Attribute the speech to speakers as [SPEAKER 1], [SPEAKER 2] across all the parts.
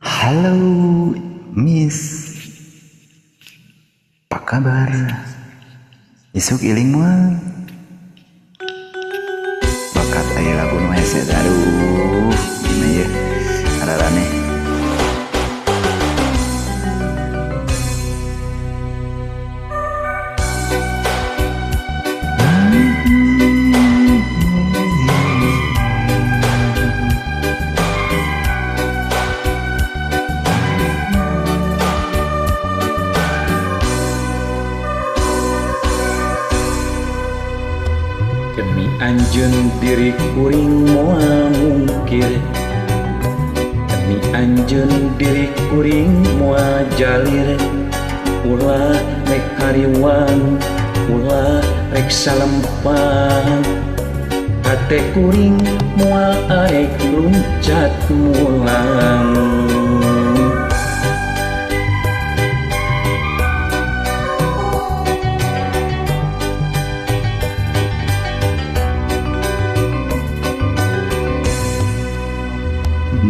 [SPEAKER 1] Halo Miss, apa kabar? Isuk iling moal bakat aya lagu nu hese. Aduh gimana ya ararane
[SPEAKER 2] demi anjeun diri kuring moal mungkir, demi anjeun diri kuring moal jalir, ulah rek kariwang, ulah rek salempang, hate kuring moal arek luncat mulang.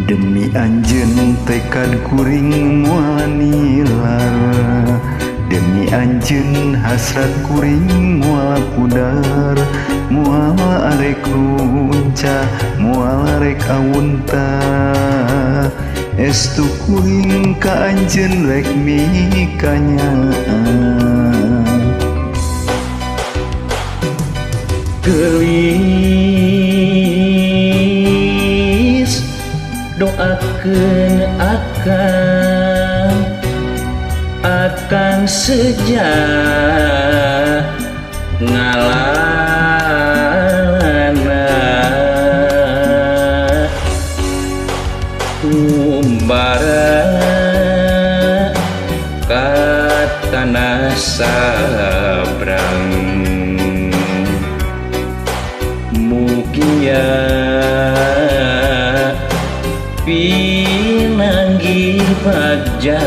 [SPEAKER 1] demi anjeun tekad kuring moal nilar, demi anjeun hasrat kuring moal pudar, moal arek runcah, moal arek awunta, estu kuring ka anjeun rek mikanyaan.
[SPEAKER 2] Gelis doakeun akang sejak ngalalana umbara ka tanah sabrang mugia pinanggih bagja.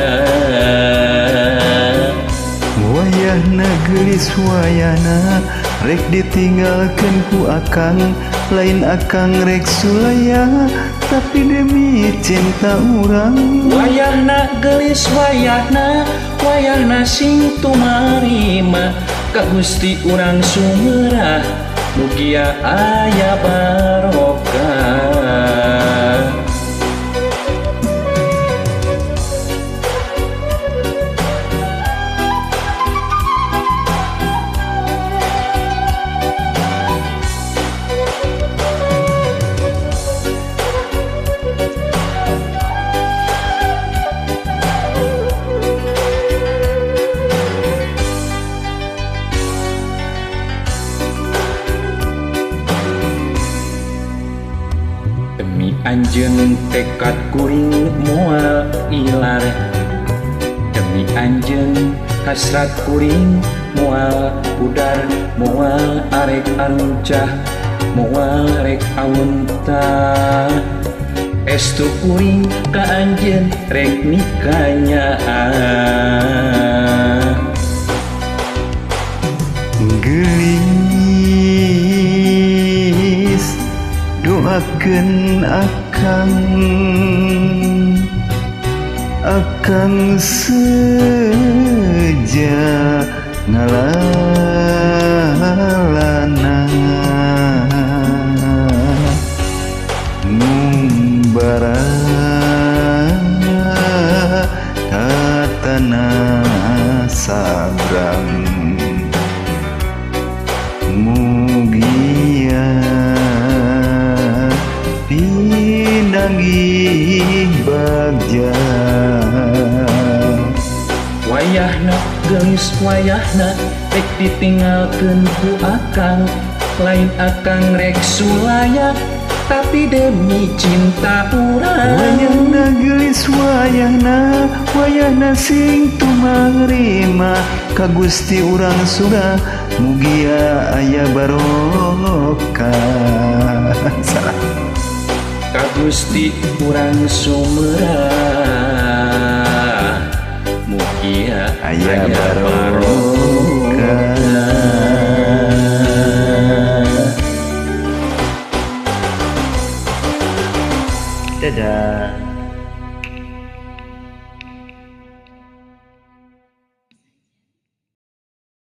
[SPEAKER 1] Wayahna geulis wayahna rek ditinggalkeun ku akang, lain akang rek sulaya tapi demi cinta urang.
[SPEAKER 2] Wayahna geulis wayahna sing tumarima ka Gusti urang sumerah mugia aya barokah. Demi anjeun tekad kuring moal ilar, demi anjeun hasrat kuring moal pudar, moal arek aruncah, moal rek awunta, estu kuring ka anjeun rek mikanyaan.
[SPEAKER 1] Gelis doakeun akang sejak ngalalana ngumbara ka tanah sabrang mugia pinanggih bagja.
[SPEAKER 2] Wayahna geulis wayahna rek ditinggalkeun ku akang, lain akang rek sulaya tapi demi cinta urang.
[SPEAKER 1] Wayahna geulis wayahna sing tumarima ka Gusti urang surah mugia aya barokah. Salah.
[SPEAKER 2] Ka Gusti urang sumerah mugia
[SPEAKER 1] Aya barokah. Dadah.